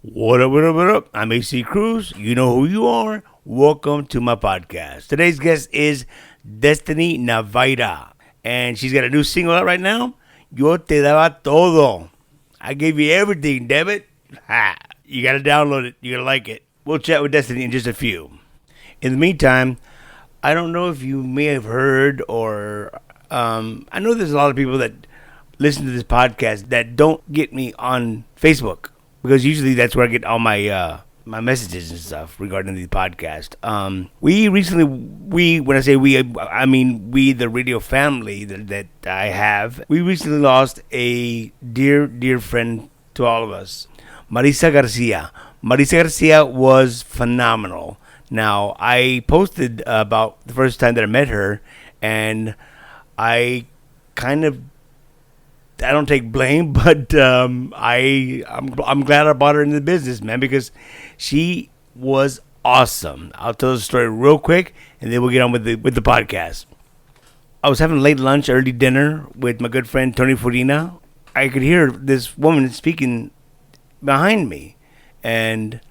What up, what up, what up? I'm AC Cruz. You know who you are. Welcome to my podcast. Today's guest is Destiny Navaira. And she's got a new single out right now. Yo te daba todo. I gave you everything, damn it. Ha. You got to download it. You're going to like it. We'll chat with Destiny in just a few. In the meantime, I don't know if you may have heard or I know there's a lot of people that listen to this podcast that don't get me on Facebook. Because usually that's where I get all my my messages and stuff regarding the podcast. When I say we, I mean we, the radio family that I have. We recently lost a dear friend to all of us, Marisa Garcia. Marisa Garcia was phenomenal. Now, I posted about the first time that I met her, and I don't take blame, but I'm glad I brought her into the business, man, because she was awesome. I'll tell the story real quick, and then we'll get on with the podcast. I was having late lunch, early dinner with my good friend Tony Furina. I could hear this woman speaking behind me, and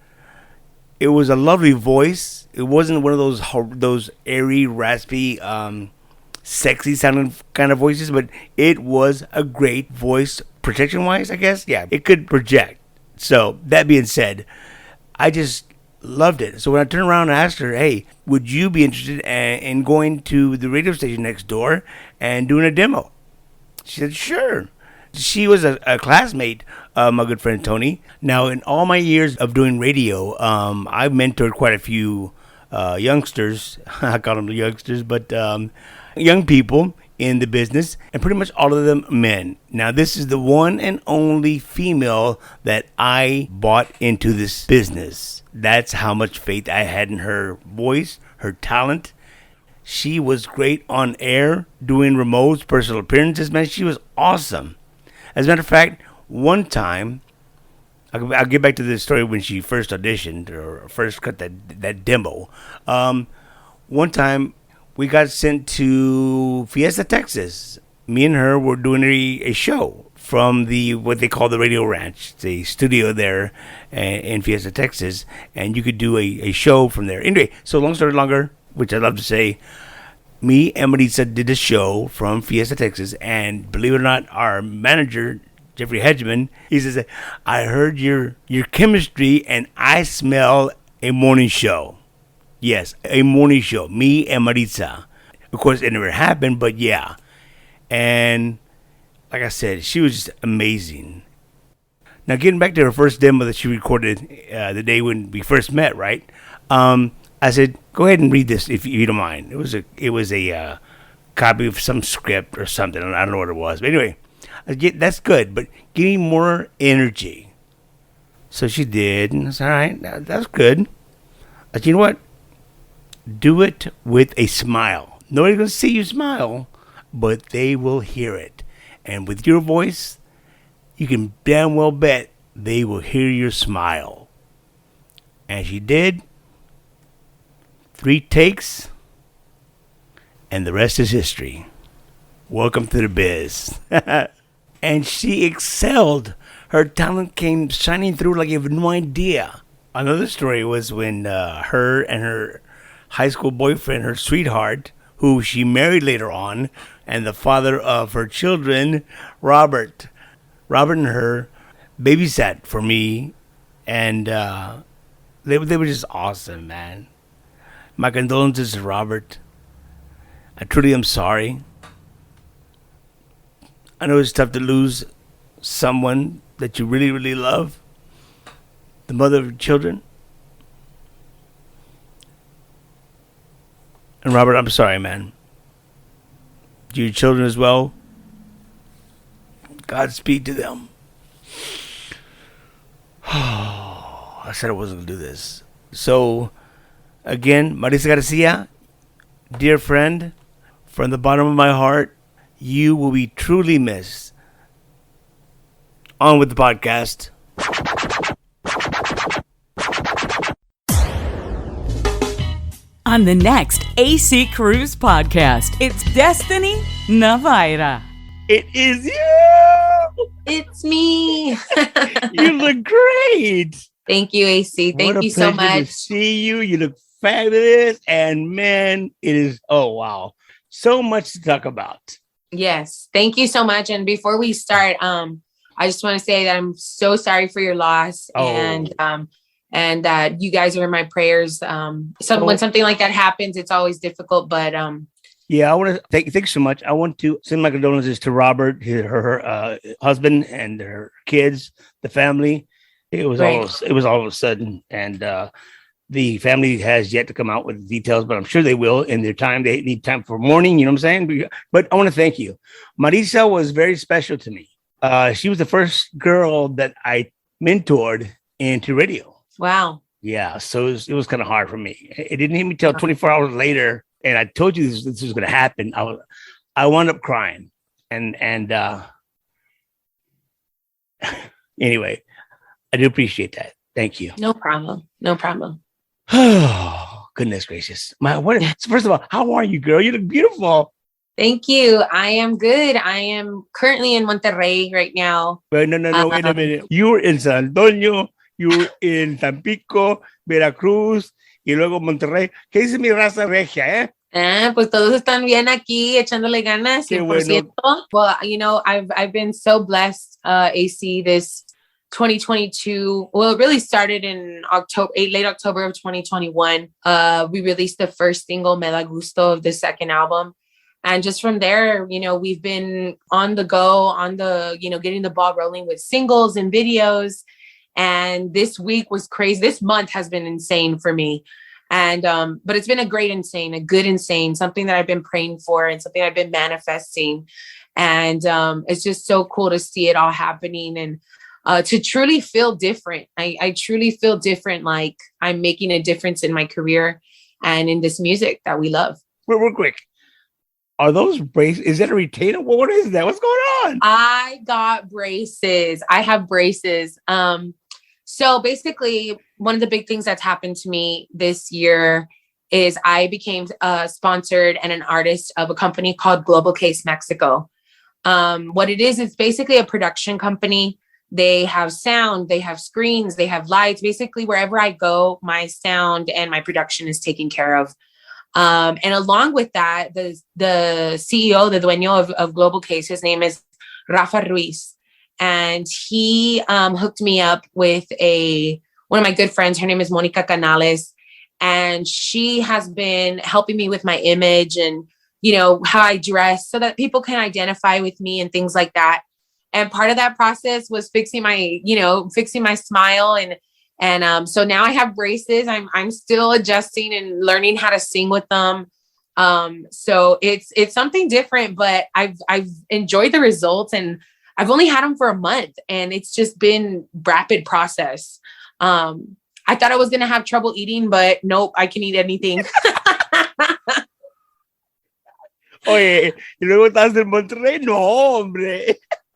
it was a lovely voice. It wasn't one of those airy, raspy, sexy sounding kind of voices, but it was a great voice, projection wise, I guess. Yeah, it could project. So that being said, I just loved it. So when I turned around and asked her, hey, would you be interested in going to the radio station next door and doing a demo? She said, sure. She was a classmate of my good friend Tony. Now, in all my years of doing radio, I've mentored quite a few youngsters. I call them the youngsters, but young people in the business, and pretty much all of them men. Now, this is the one and only female that I bought into this business. That's how much faith I had in her voice, her talent. She was great on air, doing remotes, personal appearances, man. She was awesome. As a matter of fact, one time, I'll get back to the story when she first auditioned or first cut that demo. One time, we got sent to Fiesta, Texas. Me and her were doing a show from what they call the Radio Ranch, the studio there in Fiesta, Texas, and you could do a show from there. Anyway, so long story longer, which I love to say, me and Marisa did a show from Fiesta, Texas, and believe it or not, our manager, Jeffrey Hedgeman, he says, I heard your chemistry and I smell a morning show. Yes, a morning show. Me and Marisa. Of course, it never happened, but yeah. And like I said, she was just amazing. Now, getting back to her first demo that she recorded the day when we first met, right? I said, go ahead and read this if you don't mind. It was a copy of some script or something. I don't know what it was. But anyway, that's good, but give me more energy. So she did, and I said, all right, that's good. I said, you know what? Do it with a smile. Nobody's going to see you smile, but they will hear it. And with your voice, you can damn well bet they will hear your smile. And she did. 3 takes, and the rest is history. Welcome to the biz. And she excelled. Her talent came shining through like you have no idea. Another story was when her and her high school boyfriend, her sweetheart, who she married later on, and the father of her children, Robert and her babysat for me, and they were just awesome, man. My condolences to Robert. I truly am sorry. I know it's tough to lose someone that you really, really love, the mother of your children. And Robert, I'm sorry, man. To your children as well. Godspeed to them. I said I wasn't going to do this. So, again, Marisa Garcia, dear friend, from the bottom of my heart, you will be truly missed. On with the podcast. On the next AC Cruz Podcast, it's Destiny Navaira. It is you! It's me! You look great! Thank you, AC. Thank you so much. To see you. You look fabulous. And man, it is, oh, wow. So much to talk about. Yes. Thank you so much. And before we start, I just want to say that I'm so sorry for your loss. And that you guys are in my prayers. When something like that happens, it's always difficult, but, yeah, I want to thanks so much. I want to send my condolences to Robert, her husband, and her kids, the family. It was all of a sudden, and the family has yet to come out with details, but I'm sure they will in their time. They need time for mourning. You know what I'm saying? But I want to thank you. Marisa was very special to me. She was the first girl that I mentored into radio. Wow. Yeah, so it was kind of hard for me. It didn't hit me till 24 hours later. And I told you this was going to happen. I wound up crying, and anyway, I do appreciate that. Thank you. No problem. Oh, goodness gracious! First of all, how are you, girl? You look beautiful. Thank you. I am good. I am currently in Monterrey right now. But no, wait a minute. You were in San Antonio. You were in Tampico, Veracruz. Y luego Monterrey. ¿Qué dice mi raza regia, pues todos están bien aquí, echándole ganas. 100%. Bueno. Well, I've been so blessed, AC, this 2022. Well, it really started in late October of 2021. We released the first single, Me Da Gusto, of the second album. And just from there, we've been on the go, getting the ball rolling with singles and videos. And this week was crazy. This month has been insane for me. And, but it's been a good insane, something that I've been praying for and something I've been manifesting. And, it's just so cool to see it all happening and, to truly feel different. I truly feel different. Like I'm making a difference in my career and in this music that we love. Real quick. Are those braces? Is that a retainer? What is that? What's going on? I got braces. I have braces. So basically, one of the big things that's happened to me this year is I became sponsored and an artist of a company called Global Case Mexico. What it is, it's basically a production company. They have sound, they have screens, they have lights. Basically, wherever I go, my sound and my production is taken care of. And along with that, the CEO, the dueño of Global Case, his name is Rafa Ruiz. And he hooked me up with one of my good friends. Her name is Monica Canales. And she has been helping me with my image and, how I dress so that people can identify with me and things like that. And part of that process was fixing my smile. And so now I have braces. I'm still adjusting and learning how to sing with them. So it's something different, but I've enjoyed the results, and I've only had them for a month, and it's just been rapid process. I thought I was going to have trouble eating, but nope, I can eat anything. Oye, y luego estás en Monterrey. No, hombre.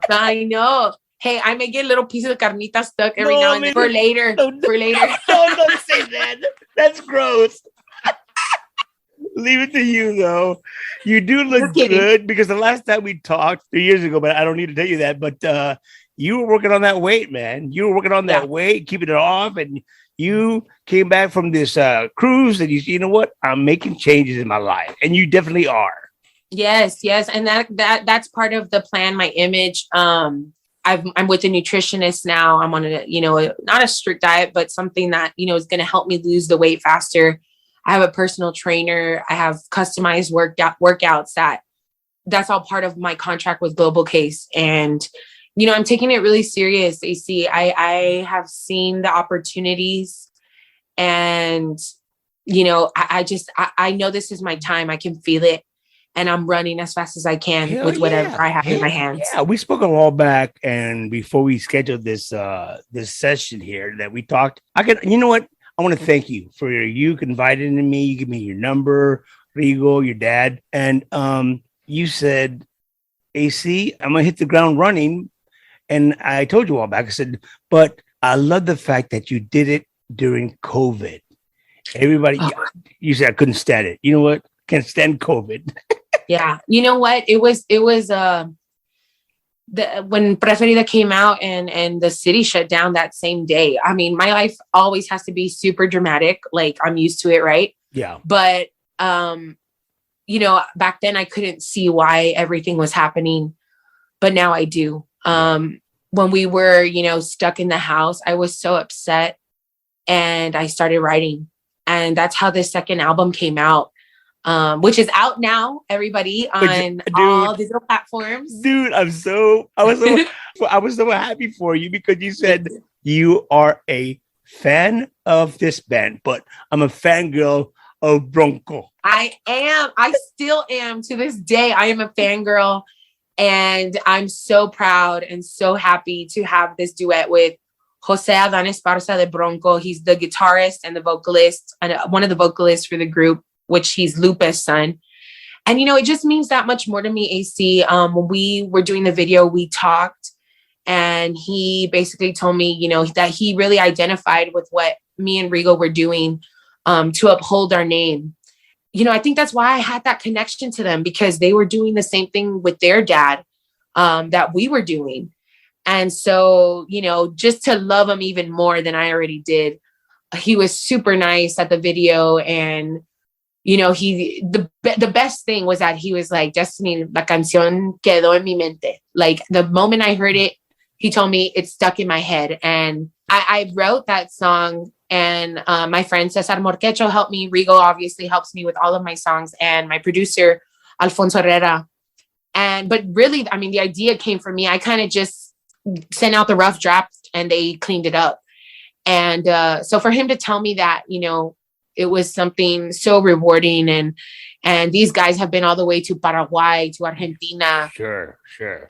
I know. Hey, I may get little pieces of carnita stuck every now and then for later. Don't say that. That's gross. Leave it to you, though. You do look good, because the last time we talked 3 years ago, but I don't need to tell you that, but you were working on that weight, man. You were working on that weight, keeping it off, and you came back from this cruise, and you know what? I'm making changes in my life, and you definitely are. Yes, and that's part of the plan. My image. I'm with a nutritionist now. I'm on not a strict diet, but something that is going to help me lose the weight faster. I have a personal trainer. I have customized workouts. That's all part of my contract with Global Case. And, I'm taking it really serious, AC. I have seen the opportunities, and, I know this is my time. I can feel it. And I'm running as fast as I can with whatever I have in my hands. Yeah, we spoke a while back, and before we scheduled this session here that we talked, you know what? I want to thank you for you confiding in me. You give me your number, Rigo, your dad, and you said, AC, I'm gonna hit the ground running. And I told you a while back, I said, but I love the fact that you did it during COVID. Everybody, you said I couldn't stand it. You know what? Can't stand COVID. Yeah. You know what? It was when Preferida came out and the city shut down that same day. I mean, my life always has to be super dramatic. Like I'm used to it, right? Yeah. But you know, back then I couldn't see why everything was happening, but now I do. When we were, you know, stuck in the house, I was so upset and I started writing. And that's how this second album came out, which is out now, everybody, on all digital platforms. Dude, I was so happy for you because you said you are a fan of this band, but I'm a fangirl of Bronco. I am. I still am to this day. I am a fangirl. And I'm so proud and so happy to have this duet with Jose Adan Esparza de Bronco. He's the guitarist and the vocalist, and one of the vocalists for the group, which he's Lupe's son. And, you know, it just means that much more to me, AC. When we were doing the video, we talked and he basically told me, you know, that he really identified with what me and Rigo were doing to uphold our name. You know, I think that's why I had that connection to them, because they were doing the same thing with their dad that we were doing. And so, you know, just to love him even more than I already did. He was super nice at the video. And, you know, the best thing was that he was like, Destiny, la canción quedó en mi mente. Like the moment I heard it, he told me it stuck in my head. And I wrote that song. And my friend Cesar Morquecho helped me. Rigo obviously helps me with all of my songs, and my producer Alfonso Herrera. But really, I mean, the idea came from me. I kind of just sent out the rough draft and they cleaned it up. And so for him to tell me that, you know, it was something so rewarding, and these guys have been all the way to Paraguay, to Argentina. Sure.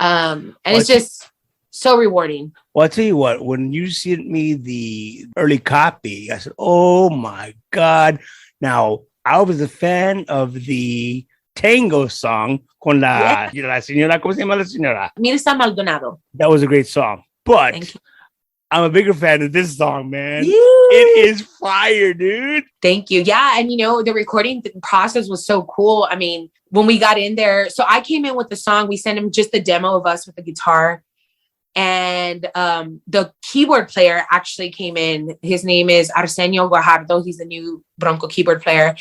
And it's just so rewarding. Well, I'll tell you what, when you sent me the early copy, I said, oh my God. Now, I was a fan of the tango song con la señora, ¿cómo se llama la señora? Mirza Maldonado. That was a great song. But I'm a bigger fan of this song, man. Yeah. It is fire, dude. Thank you. Yeah. And, you know, the recording process was so cool. I mean, when we got in there, so I came in with the song, we sent him just the demo of us with the guitar. And the keyboard player actually came in. His name is Arsenio Guajardo. He's the new Bronco keyboard player.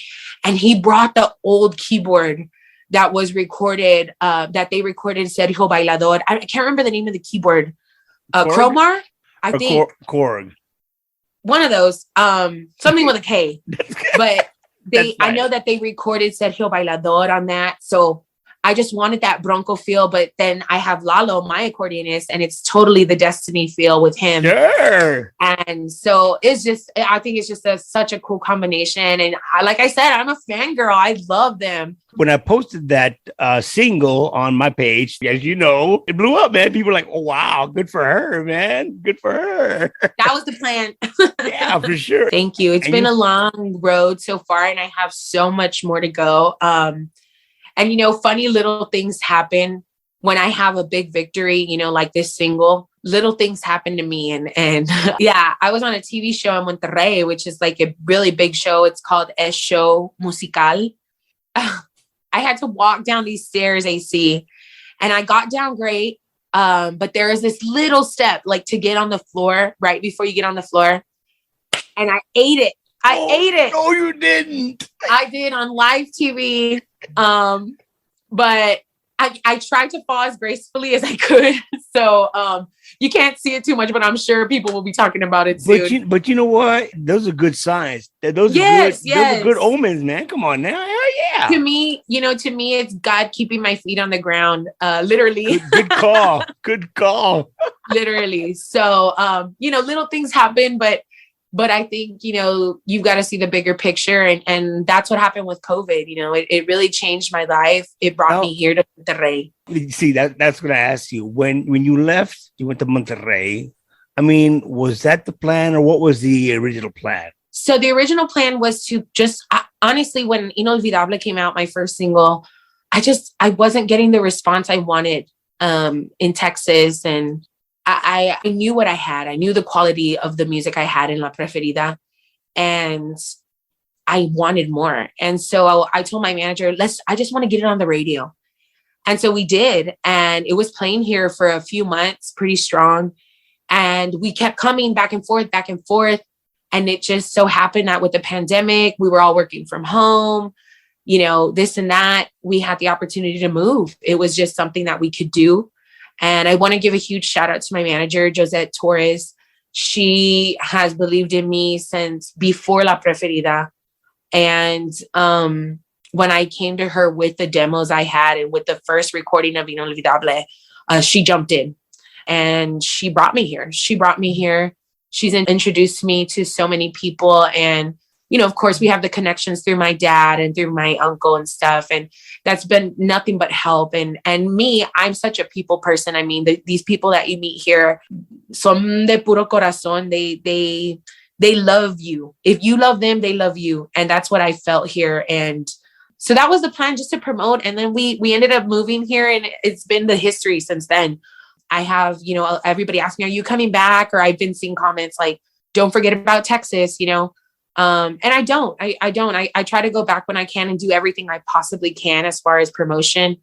And he brought the old keyboard that was recorded, that they recorded Sergio Bailador. I can't remember the name of the keyboard. Cromar? I think. Korg. One of those. Something with a K. But I know that they recorded Sergio Bailador on that. So I just wanted that Bronco feel, but then I have Lalo, my accordionist, and it's totally the Destiny feel with him. Sure. And so it's just, I think it's just such a cool combination. And like I said, I'm a fangirl. I love them. When I posted that single on my page, as you know, it blew up, man. People were like, oh, wow, good for her, man. Good for her. That was the plan. Yeah, for sure. Thank you. It's been a long road so far, and I have so much more to go. And, you know, funny little things happen when I have a big victory, you know, like this single. Little things happen to me. And yeah, I was on a TV show in Monterrey, which is like a really big show. It's called S Show Musical. I had to walk down these stairs, AC, and I got down great. But there is this little step, like to get on the floor right before you get on the floor. And I ate it. I ate it. No, you didn't. I did on live TV. But I tried to fall as gracefully as I could. So you can't see it too much, but I'm sure people will be talking about it soon. But you know what? Those are good signs. Those are good omens, man. Come on now. Hell yeah. To me, it's God keeping my feet on the ground. Literally. Good call. Good call. Literally. So little things happen, but I think, you know, you've got to see the bigger picture. And that's what happened with COVID. You know, it really changed my life. It brought me here to Monterrey. See, that's what I asked you. When you left, you went to Monterrey. I mean, was that the plan, or what was the original plan? So the original plan was to honestly, when Inolvidable came out, my first single, I wasn't getting the response I wanted in Texas. And I knew what I had. I knew the quality of the music I had in La Preferida, and I wanted more. And so I told my manager, I just want to get it on the radio. And so we did. And it was playing here for a few months, pretty strong. And we kept coming back and forth, back and forth. And it just so happened that with the pandemic, we were all working from home, you know, this and that. We had the opportunity to move. It was just something that we could do. And I want to give a huge shout out to my manager, Josette Torres. She has believed in me since before La Preferida. And when I came to her with the demos I had and with the first recording of Inolvidable, she jumped in and she brought me here. She's introduced me to so many people. And, you know, of course, we have the connections through my dad and through my uncle and stuff. And that's been nothing but help. And me, I'm such a people person. I mean, these people that you meet here, son de puro corazón, they love you. If you love them, they love you. And that's what I felt here. And so that was the plan, just to promote. And then we ended up moving here, and it's been the history since then. I have, you know, everybody asks me, are you coming back? Or I've been seeing comments like, don't forget about Texas, you know? And I don't. I try to go back when I can and do everything I possibly can as far as promotion.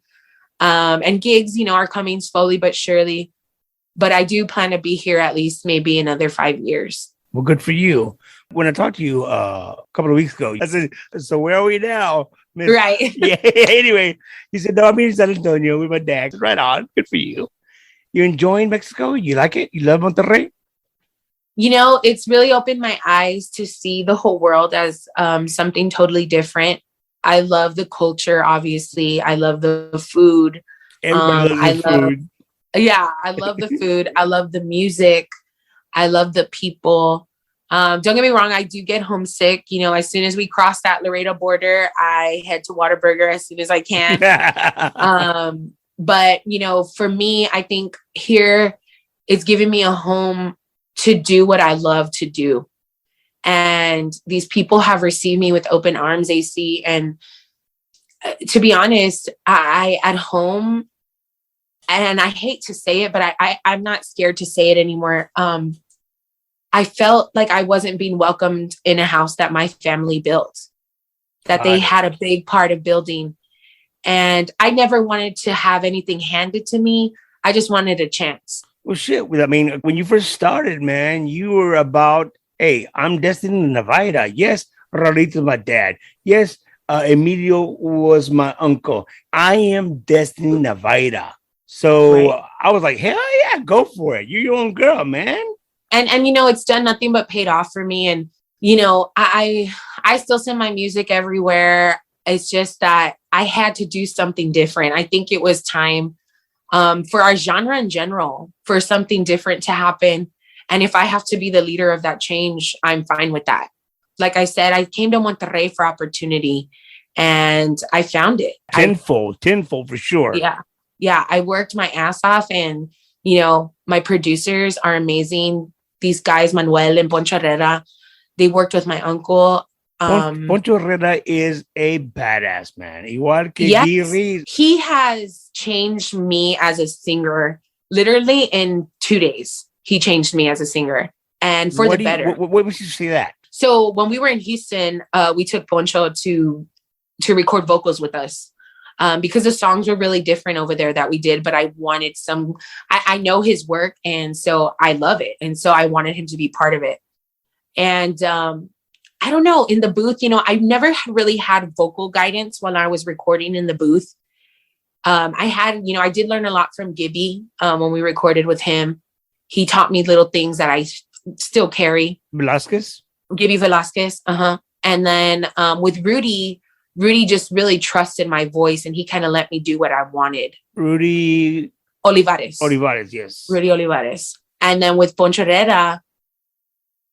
And gigs, you know, are coming slowly but surely. But I do plan to be here at least maybe another 5 years. Well, good for you. When I talked to you a couple of weeks ago, I said, so where are we now? Miss? Right. Yeah. Anyway, you said, no, I'm in San Antonio with my dad. Right on. Good for you. You enjoying Mexico? You like it? You love Monterrey? You know, it's really opened my eyes to see the whole world as something totally different. I love the culture, obviously. I love the food. Everybody loves the food. Yeah, I love the food. I love the music. I love the people. Don't get me wrong, I do get homesick. You know, as soon as we cross that Laredo border, I head to Whataburger as soon as I can. But, you know, for me, I think here it's given me a home to do what I love to do. And these people have received me with open arms, AC. And to be honest, I at home, and I hate to say it, but I'm not scared to say it anymore. I felt like I wasn't being welcomed in a house that my family built, that they had a big part of building. And I never wanted to have anything handed to me. I just wanted a chance. Well, shit. I mean, when you first started, man, you were about, hey, I'm Destiny Navaira. Yes, Rarito's my dad. Yes, Emilio was my uncle. I am Destiny Navaira. So I was like, hell yeah, go for it. You're your own girl, man. And you know, it's done nothing but paid off for me. And, you know, I still send my music everywhere. It's just that I had to do something different. I think it was time for our genre in general, for something different to happen. And if I have to be the leader of that change, I'm fine with that. Like I said, I came to Monterrey for opportunity and I found it. Tenfold for sure. Yeah. I worked my ass off, and, you know, my producers are amazing. These guys, Manuel and Poncho Herrera, they worked with my uncle. Poncho Herrera is a badass, man. Igual que yes, he has changed me as a singer. Literally in 2 days, he changed me as a singer, and for the better. What would you say that? So when we were in Houston, we took Poncho to record vocals with us. Because the songs were really different over there that we did, but I wanted I know his work, and so I love it. And so I wanted him to be part of it. And I don't know, in the booth, you know, I've never really had vocal guidance while I was recording in the booth. I did learn a lot from Gibby when we recorded with him. He taught me little things that I still carry. Gibby Velasquez. And then with Rudy just really trusted my voice, and he kind of let me do what I wanted. Rudy Olivares, yes. Rudy Olivares. And then with Poncho Herrera,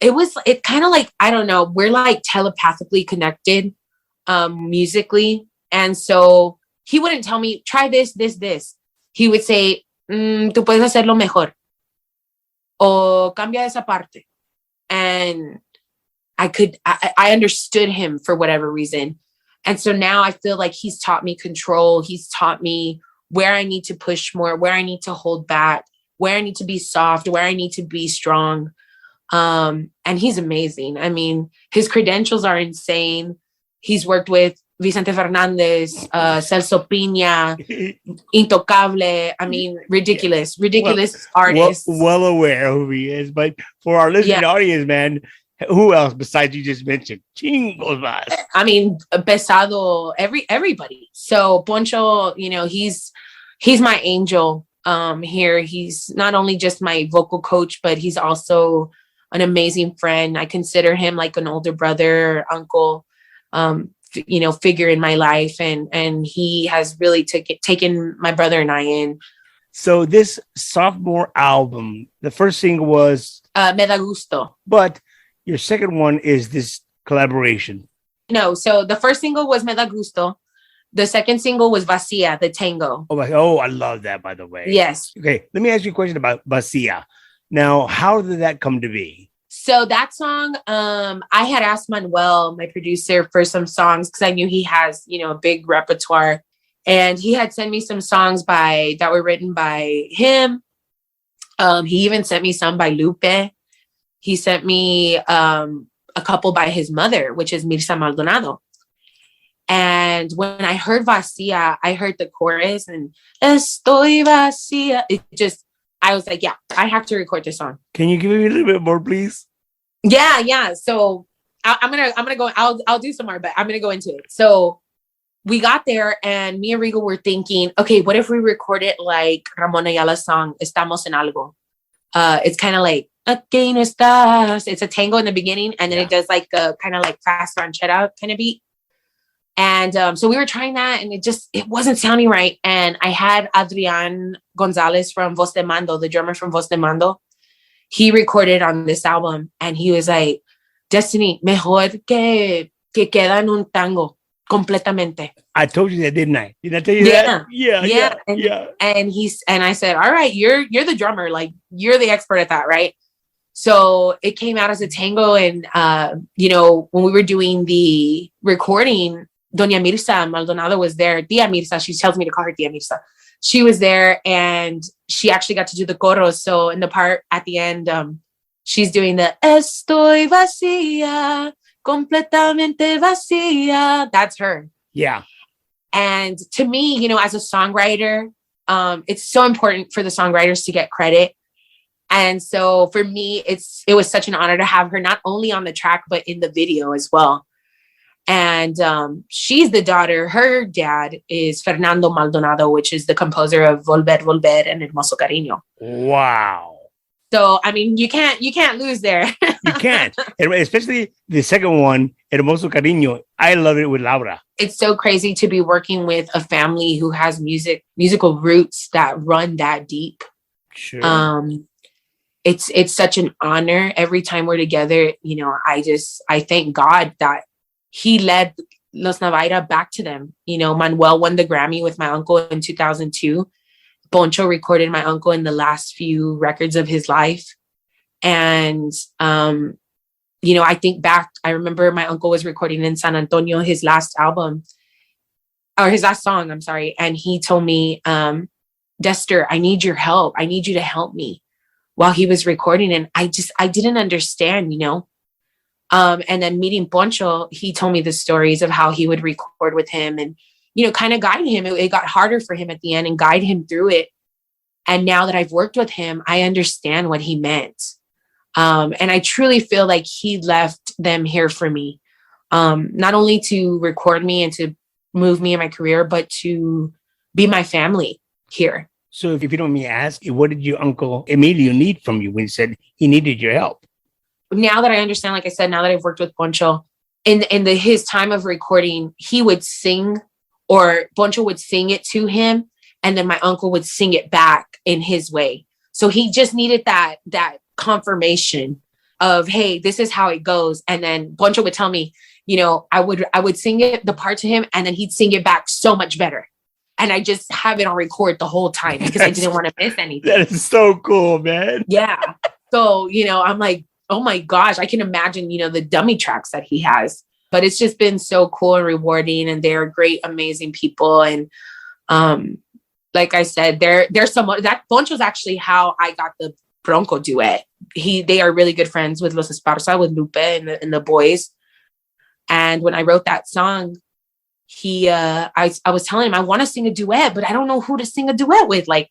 it kind of like, I don't know, we're like telepathically connected musically. And so he wouldn't tell me, try this. He would say, tú puedes hacerlo mejor. O cambia esa parte. And I understood him for whatever reason. And so now I feel like he's taught me control. He's taught me where I need to push more, where I need to hold back, where I need to be soft, where I need to be strong. And he's amazing. I mean, his credentials are insane. He's worked with Vicente Fernandez, Celso Piña, Intocable. I mean, ridiculous artists. Well aware who he is, but for our listening audience, man, who else besides you just mentioned? Chingos más. I mean, Pesado, everybody. So Poncho, he's my angel here. He's not only just my vocal coach, but he's also an amazing friend. I consider him like an older brother, uncle, figure in my life. And he has really taken my brother and I in. So this sophomore album, the first single was Me Da Gusto. But your second one is this collaboration. No, so the first single was Me Da Gusto. The second single was Vacía, the tango. Oh, I love that, by the way. Yes. Okay, let me ask you a question about Vacía. Now, how did that come to be? So that song, I had asked Manuel, my producer, for some songs because I knew he has, a big repertoire. And he had sent me some songs that were written by him. He even sent me some by Lupe. He sent me a couple by his mother, which is Mirza Maldonado. And when I heard Vacía, I heard the chorus and Estoy vacía. I was like, yeah, I have to record this song. Can you give me a little bit more, please? Yeah. So I'm gonna go. I'll do some more, but I'm gonna go into it. So we got there, and me and Regal were thinking, okay, what if we record it like Ramon Ayala's song "Estamos en Algo"? It's kind of like "Aquí no estás." It's a tango in the beginning, and then it does like a kind of like fast ranchera kind of beat. And so we were trying that, and it wasn't sounding right. And I had Adrián González from Voz de Mando, the drummer from Voz de Mando. He recorded on this album, and he was like, Destiny, mejor que queda en un tango, completamente. I told you that, didn't I? Did I tell you that? Yeah. And I said, all right, you're the drummer, like you're the expert at that, right? So it came out as a tango, and when we were doing the recording, Doña Mirza Maldonado was there. Tia Mirza, she tells me to call her Tia Mirza. She was there, and she actually got to do the coros. So in the part at the end, she's doing the Estoy vacía, completamente vacía. That's her. Yeah. And to me, as a songwriter, it's so important for the songwriters to get credit. And so for me, it was such an honor to have her not only on the track, but in the video as well. And she's the daughter. Her dad is Fernando Maldonado, which is the composer of Volver, Volver and Hermoso Cariño. Wow. So, I mean, you can't lose there. You can't. Especially the second one, Hermoso Cariño. I love it with Laura. It's so crazy to be working with a family who has musical roots that run that deep. Sure. It's such an honor every time we're together. I thank God that he led Los Navaira back to them. Manuel won the Grammy with my uncle in 2002. Poncho recorded my uncle in the last few records of his life. And, I think back, I remember my uncle was recording in San Antonio, his last song, I'm sorry. And he told me, Dester, I need your help. I need you to help me, while he was recording. And I didn't understand, and then meeting Poncho, he told me the stories of how he would record with him and, kind of guide him. It got harder for him at the end and guide him through it. And now that I've worked with him, I understand what he meant. And I truly feel like he left them here for me, not only to record me and to move me in my career, but to be my family here. So if you don't mind me asking, what did your uncle Emilio need from you when he said he needed your help? Now that I understand, like I said, now that I've worked with Poncho, in his time of recording, he would sing, or Poncho would sing it to him, and then my uncle would sing it back in his way. So he just needed that confirmation of, hey, this is how it goes. And then Poncho would tell me, I would sing the part to him, and then he'd sing it back so much better. And I just have it on record the whole time because I didn't want to miss anything. That is so cool, man. Yeah. So, I'm like, oh my gosh, I can imagine, the dummy tracks that he has. But it's just been so cool and rewarding, and they're great, amazing people. And like I said, there's someone that Poncho's actually how I got the Bronco duet. They are really good friends with Los Esparza, with Lupe and the boys. And when I wrote that song, I was telling him I want to sing a duet, but I don't know who to sing a duet with. Like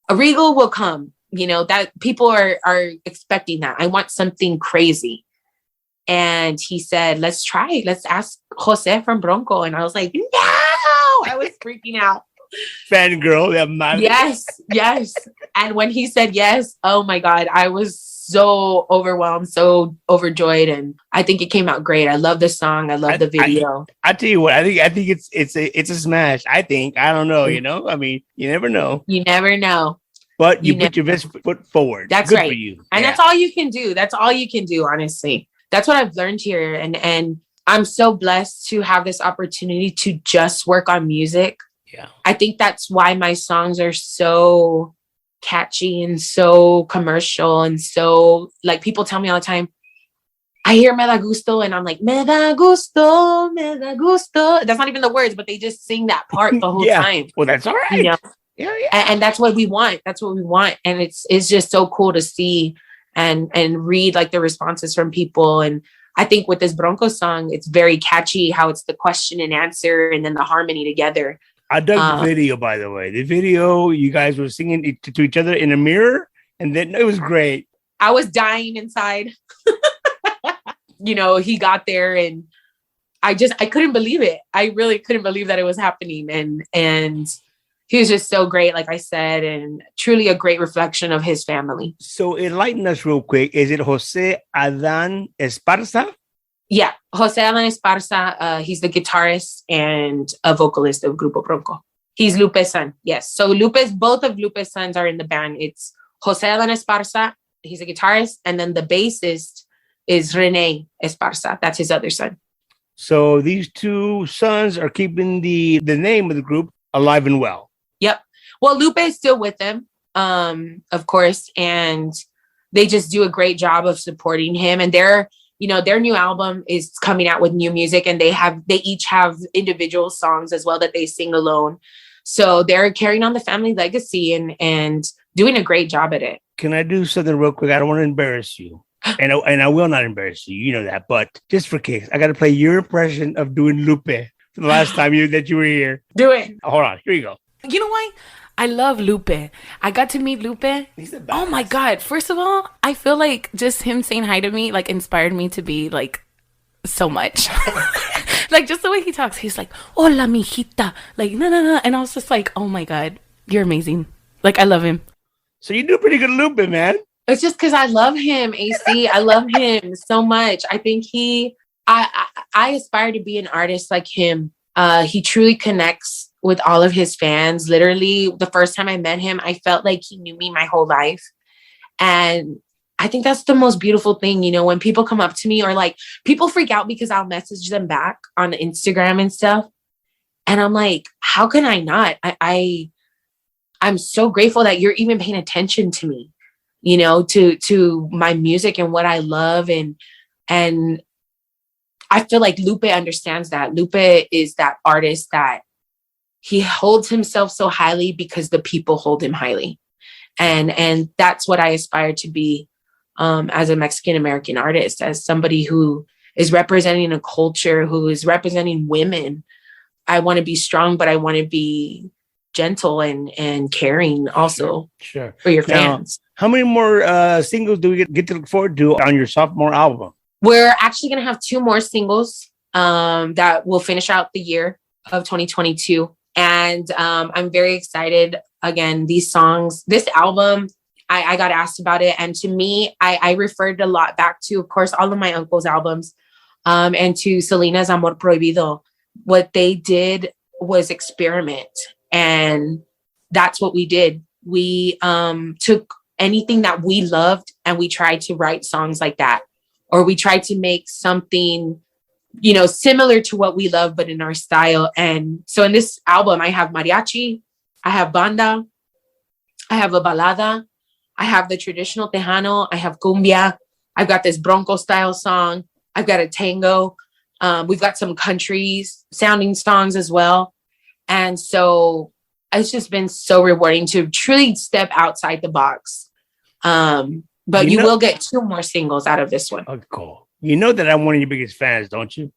a Regal will come, that people are expecting that. I want something crazy. And he said, let's try it. Let's ask Jose from Bronco. And I was like, no, I was freaking out. Fangirl. Yeah, yes. And when he said yes, oh my God, I was so overwhelmed, so overjoyed. And I think it came out great. I love the song. I love the video. I tell you what, I think it's a smash. I don't know, I mean, you never know. You never know. But you put your best foot forward. That's Good right. For you. And that's all you can do. That's all you can do, honestly. That's what I've learned here. And I'm so blessed to have this opportunity to just work on music. Yeah. I think that's why my songs are so catchy and so commercial and so, like, people tell me all the time, I hear me da gusto and I'm like, me da gusto, me da gusto. That's not even the words, but they just sing that part the whole time. Well, that's all right. Yeah. And that's what we want. That's what we want. And it's just so cool to see and read like the responses from people. And I think with this Bronco song, it's very catchy how it's the question and answer and then the harmony together. I dug the video, by the way. The video, you guys were singing to each other in a mirror, and then it was great. I was dying inside. He got there, and I couldn't believe it. I really couldn't believe that it was happening. And he was just so great, like I said, and truly a great reflection of his family. So enlighten us real quick. Is it Jose Adan Esparza? Yeah, Jose Adan Esparza. He's the guitarist and a vocalist of Grupo Bronco. He's Lupe's son. Yes. So both of Lupe's sons are in the band. It's Jose Adan Esparza. He's a guitarist. And then the bassist is Rene Esparza. That's his other son. So these two sons are keeping the name of the group alive and well. Yep. Well, Lupe is still with them, of course. And they just do a great job of supporting him. And their new album is coming out with new music, and they each have individual songs as well that they sing alone. So they're carrying on the family legacy and doing a great job at it. Can I do something real quick? I don't want to embarrass you. And I will not embarrass you. You know that. But just for kicks, I got to play your impression of doing Lupe for the last time that you were here. Do it. Hold on. Here you go. You know why? I love Lupe. I got to meet Lupe. He's the best. Oh my God. First of all, I feel like just him saying hi to me, like, inspired me to be like so much. Like, just the way he talks, he's like, hola, mijita. Like, no. And I was just like, oh my God, you're amazing. Like, I love him. So you do pretty good Lupe, man. It's just because I love him, AC. I love him so much. I think I aspire to be an artist like him. He truly connects with all of his fans. Literally, the first time I met him, I felt like he knew me my whole life. And I think that's the most beautiful thing, when people come up to me, or like people freak out because I'll message them back on Instagram and stuff. And I'm like, how can I not? I'm so grateful that you're even paying attention to me, to my music and what I love. And I feel like Lupe understands that. Lupe is that artist that he holds himself so highly because the people hold him highly. And that's what I aspire to be as a Mexican-American artist, as somebody who is representing a culture, who is representing women. I want to be strong, but I want to be gentle and caring also. Sure. For your fans. Now, how many more singles do we get to look forward to on your sophomore album? We're actually going to have 2 more singles that will finish out the year of 2022. And I'm very excited. Again, these songs, this album, I got asked about it. And to me, I referred a lot back to, of course, all of my uncle's albums and to Selena's Amor Prohibido. What they did was experiment. And that's what we did. We took anything that we loved and we tried to write songs like that. Or we tried to make something, similar to what we love, but in our style. And so in this album, I have mariachi, I have banda, I have a balada, I have the traditional Tejano, I have cumbia, I've got this Bronco style song, I've got a tango, we've got some country sounding songs as well. And so it's just been so rewarding to truly step outside the box. But you will get 2 more singles out of this one. Oh, cool. You know that I'm one of your biggest fans, don't you?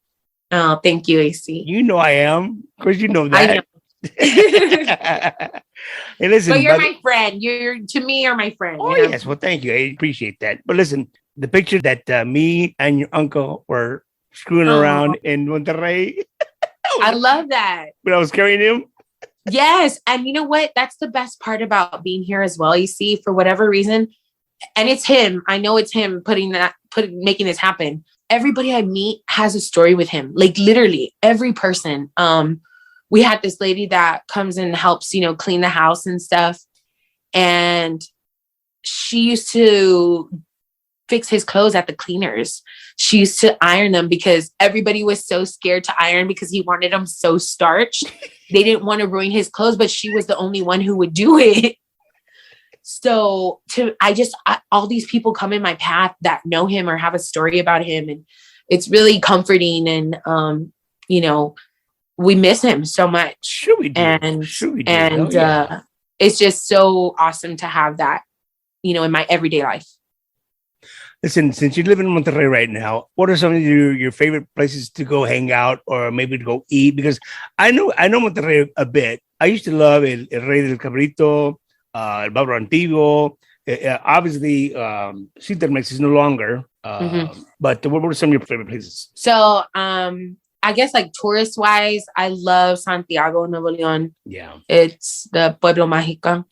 Oh, thank you, AC. You know I am. Of course, you know that. I know. Hey, listen, But you're my friend. You're my friend. oh, you know? yes. Well, thank you. I appreciate that. But listen, the picture that me and your uncle were screwing around in Monterrey I love that. when I was carrying him. Yes. And you know what? That's the best part about being here as well. You see, for whatever reason, and it's him. I know it's him making this happen. Everybody I meet has a story with him. Like literally every person. We had this lady that comes and helps, clean the house and stuff. And she used to fix his clothes at the cleaners. She used to iron them because everybody was so scared to iron because he wanted them so starched. They didn't want to ruin his clothes, but she was the only one who would do it. So all these people come in my path that know him or have a story about him. And it's really comforting. And, we miss him so much. Sure we do. And Yeah. it's just so awesome to have that, in my everyday life. Listen, since you live in Monterrey right now, what are some of your favorite places to go hang out or maybe to go eat? Because I know Monterrey a bit. I used to love El Rey del Cabrito, El Barro Antiguo. Obviously, Cintermex is no longer. But what were some of your favorite places? So, I guess like tourist wise, I love Santiago, Nuevo León. Yeah. It's the Pueblo Mágico.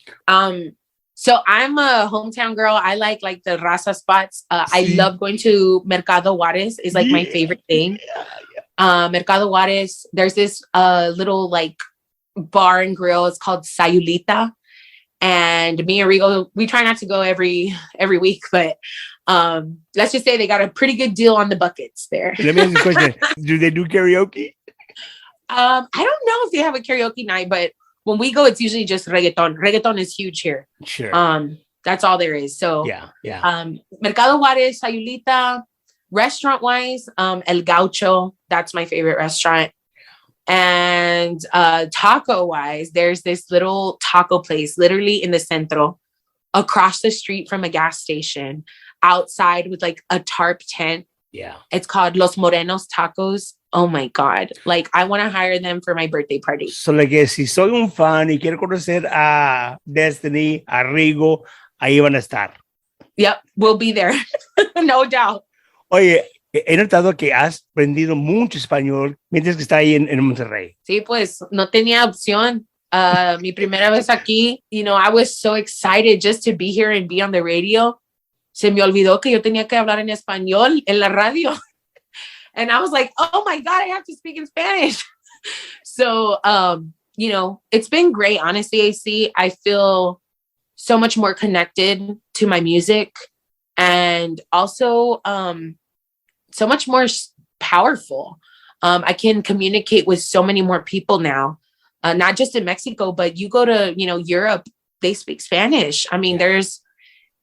So I'm a hometown girl. I like the raza spots. I love going to Mercado Juárez is like my favorite thing. Mercado Juárez, there's this little like bar and grill. It's called Sayulita. And me and Rigo, we try not to go every week, but let's just say they got a pretty good deal on the buckets there. Let me ask you a question. Do they do karaoke? I don't know if they have a karaoke night, but when we go, it's usually just reggaeton. Reggaeton is huge here. Sure. That's all there is. So yeah. Mercado Juárez, Sayulita, restaurant wise, El Gaucho, that's my favorite restaurant. And taco wise, there's this little taco place literally in the centro, across the street from a gas station, outside with like a tarp tent. Yeah. It's called Los Morenos Tacos. Oh my God. Like I want to hire them for my birthday party. So like si soy un fan y quiero conocer a Destiny, a Rigo, ahí van a estar. Yep, we'll be there. No doubt. Oye, he notado que has aprendido mucho español mientras que está ahí en Monterrey. Sí, pues no tenía opción. Mi primera vez aquí, I was so excited just to be here and be on the radio. Se me olvidó que yo tenía que hablar en español en la radio. And I was like, oh my God, I have to speak in Spanish. So, it's been great. Honestly, AC, I feel so much more connected to my music and also so much more powerful. I can communicate with so many more people now, not just in Mexico, but you go to, Europe, they speak Spanish. I mean,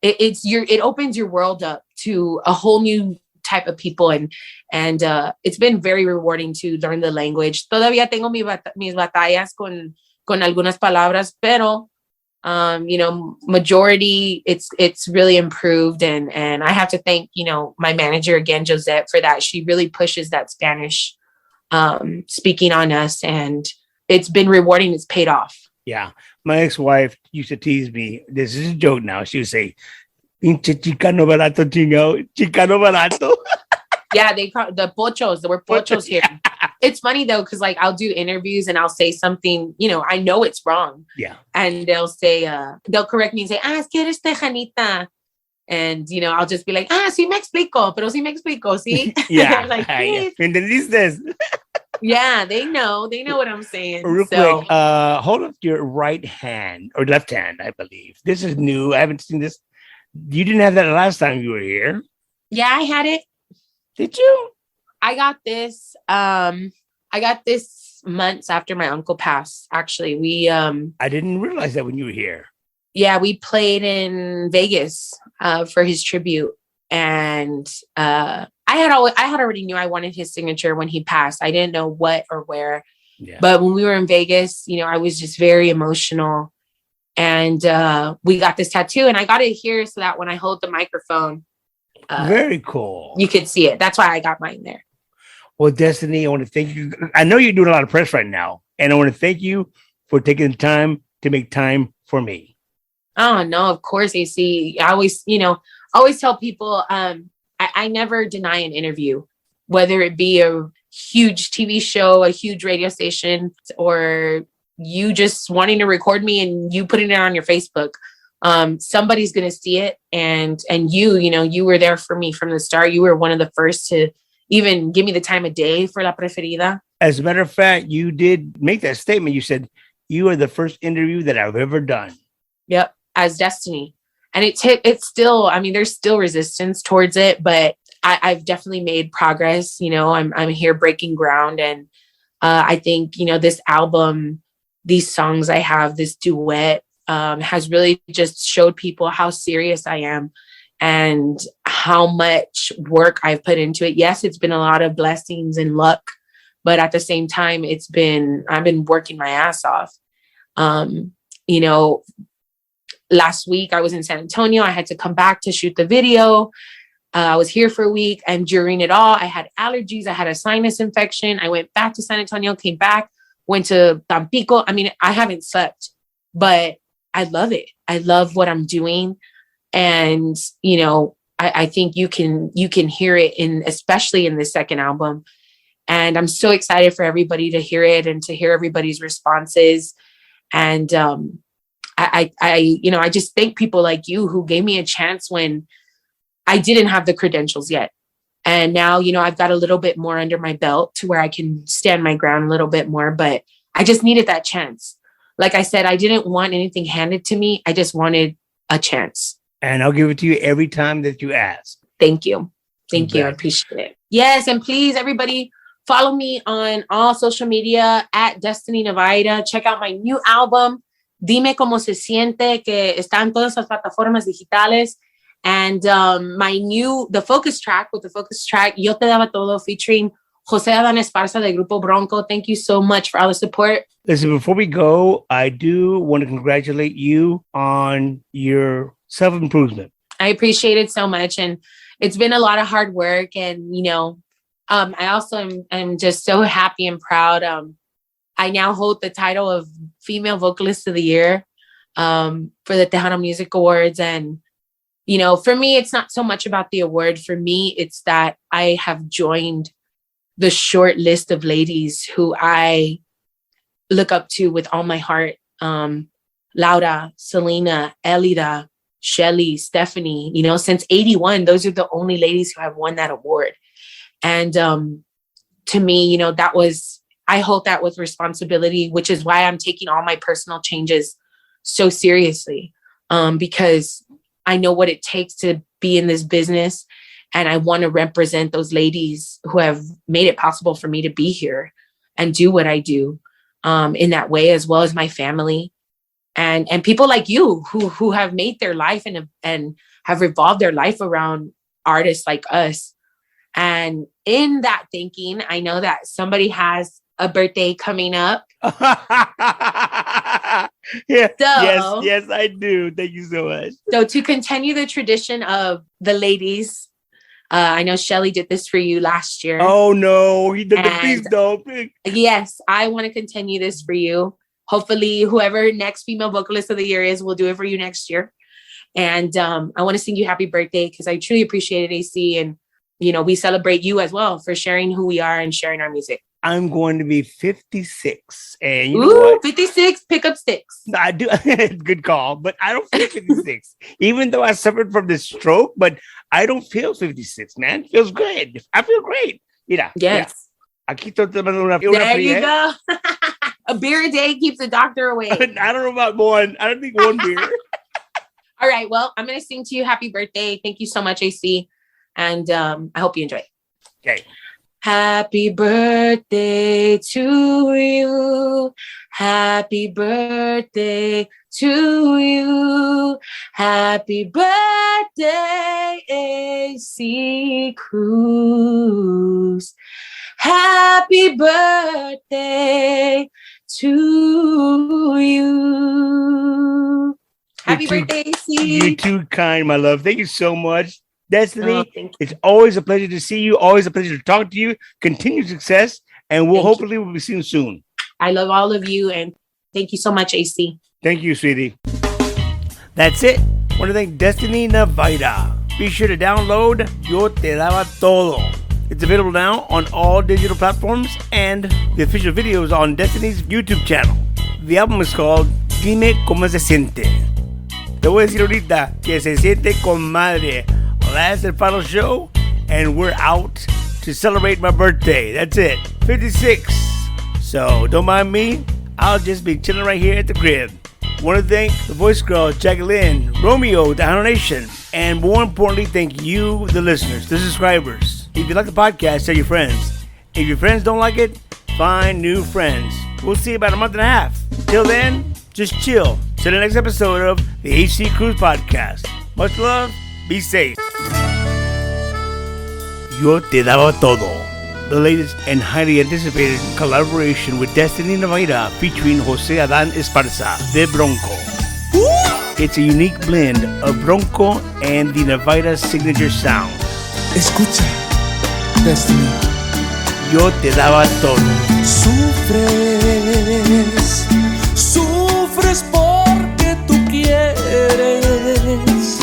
it opens your world up to a whole new type of people. And it's been very rewarding to learn the language. Todavía tengo mis batallas con algunas palabras, pero, majority, it's really improved. And I have to thank, my manager again, Josette, for that. She really pushes that Spanish speaking on us, and it's been rewarding. It's paid off. Yeah. My ex-wife used to tease me. This is a joke now. She would say, pinche chicano barato chingao. Chicano barato. Yeah, they call the pochos. There were pochos here. It's funny though, because like I'll do interviews and I'll say something, I know it's wrong. Yeah. And they'll say, they'll correct me and say, es que eres tejanita. And, I'll just be like, sí me explico, pero sí me explico, ¿sí? Yeah. Like, ¿Me entendiste? Yeah, they know what I'm saying. Real quick, hold up your right hand or left hand, I believe. This is new. I haven't seen this. You didn't have that last time you were here. Yeah, I had it. Did you? I got this months after my uncle passed. Actually, we I didn't realize that when you were here. Yeah, we played in Vegas for his tribute, and I had already knew I wanted his signature when he passed. I didn't know what or where, but when we were in Vegas, I was just very emotional, and we got this tattoo, and I got it here so that when I hold the microphone, very cool, you could see it. That's why I got mine there. Well, Destiny, I want to thank you. I know you're doing a lot of press right now, and I want to thank you for taking the time to make time for me. Oh, no, of course, AC. I always tell people, I never deny an interview, whether it be a huge TV show, a huge radio station, or you just wanting to record me and you putting it on your Facebook. Somebody's going to see it. And you were there for me from the start. You were one of the first to even give me the time of day for La Preferida. As a matter of fact, you did make that statement. You said you are the first interview that I've ever done. Yep. As Destiny. And it's still, I mean, there's still resistance towards it, but I've definitely made progress. I'm here breaking ground. And I think, this album, these songs I have, this duet, has really just showed people how serious I am and how much work I've put into it. Yes, it's been a lot of blessings and luck, but at the same time, I've been working my ass off. Last week I was in San Antonio. I had to come back to shoot the video. I was here for a week, and during it all, I had allergies. I had a sinus infection. I went back to San Antonio, came back, went to Tampico. I mean, I haven't slept, but I love it. I love what I'm doing. And, I think you can hear it especially in the second album. And I'm so excited for everybody to hear it and to hear everybody's responses. And, I just thank people like you who gave me a chance when I didn't have the credentials yet. And now, I've got a little bit more under my belt to where I can stand my ground a little bit more, but I just needed that chance. Like I said, I didn't want anything handed to me. I just wanted a chance. And I'll give it to you every time that you ask. Thank you. Thank you. I appreciate it. Yes. And please, everybody, follow me on all social media at Destiny Navaira. Check out my new album, Dime Como Se Siente, que está en todas las plataformas digitales. And the focus track, Yo Te Daba Todo, featuring Jose Adán Esparza de Grupo Bronco. Thank you so much for all the support. Listen, before we go, I do want to congratulate you on your self-improvement. I appreciate it so much. And it's been a lot of hard work. And, I also am just so happy and proud. I now hold the title of Female Vocalist of the Year for the Tejano Music Awards. And, for me, it's not so much about the award. For me, it's that I have joined the short list of ladies who I look up to with all my heart. Laura, Selena, Elida, Shelly, Stefani, since 81, those are the only ladies who have won that award. And to me, I hold that with responsibility, which is why I'm taking all my personal changes so seriously, because I know what it takes to be in this business. And I want to represent those ladies who have made it possible for me to be here and do what I do in that way, as well as my family and people like you who have made their life and have revolved their life around artists like us. And in that thinking, I know that somebody has a birthday coming up. Yes, I do. Thank you so much. So to continue the tradition of the ladies, I know Shelly did this for you last year. Oh no, he did. Please don't. Yes, I want to continue this for you. Hopefully, whoever next Female Vocalist of the Year is will do it for you next year. And I want to sing you happy birthday because I truly appreciate it, AC. And we celebrate you as well for sharing who we are and sharing our music. I'm going to be 56. And you know what? 56, pick up sticks. I do. Good call. But I don't feel 56. Even though I suffered from this stroke, but I don't feel 56, man. It feels good. I feel great. Mira. Yes. Aquí te mando una there you go. A beer a day keeps the doctor away. I don't know about one. I don't think one beer. All right. Well, I'm going to sing to you happy birthday. Thank you so much, AC. And I hope you enjoy it. Okay. Happy birthday to you. Happy birthday to you. Happy birthday, AC Cruz. Happy birthday to you. Happy birthday, AC. You're too kind, my love. Thank you so much. Destiny, Oh, thank you. it's always a pleasure to see you. Always a pleasure to talk to you. Continued success. And we'll Thank you. we'll be seeing you soon. I love all of you, and thank you so much, AC. Thank you, sweetie. That's it. I want to thank Destiny Navaira. Be sure to download Yo Te Daba Todo. It's available now on all digital platforms and the official videos on Destiny's YouTube channel. The album is called Dime Como Se Siente. Te voy a decir ahorita que se siente con madre. Well, that's the final show, and we're out to celebrate my birthday. That's it. 56. So don't mind me. I'll just be chilling right here at the crib. Want to thank the voice girl, Jacqueline, Romeo, Tejano Nation, and more importantly, thank you, the listeners, the subscribers. If you like the podcast, tell your friends. If your friends don't like it, find new friends. We'll see you about a month and a half. Till then, just chill. Till the next episode of the AC Cruz Podcast. Much love. Be safe. Yo Te Daba Todo. The latest and highly anticipated collaboration with Destiny Navaira featuring Jose Adan Esparza, de Bronco. It's a unique blend of Bronco and the Navaira signature sound. Escucha, Destiny. Yo Te Daba Todo. Sufres, sufres porque tú quieres.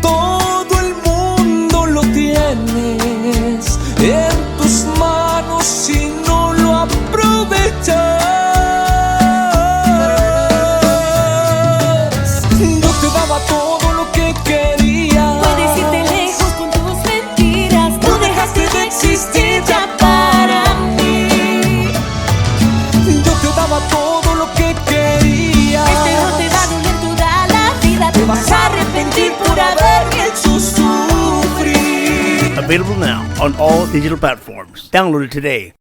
Todo el mundo lo tienes en tus manos si no lo aprovechas. Yo te daba todo lo que quería. Puedes irte lejos con tus mentiras. Tú dejaste de existir ya para mí. Yo te daba todo lo que quería. Este no te va a doler toda la vida. Te vas a arrepentir por haberme hecho sufrir. Available now on all digital platforms. Download it today.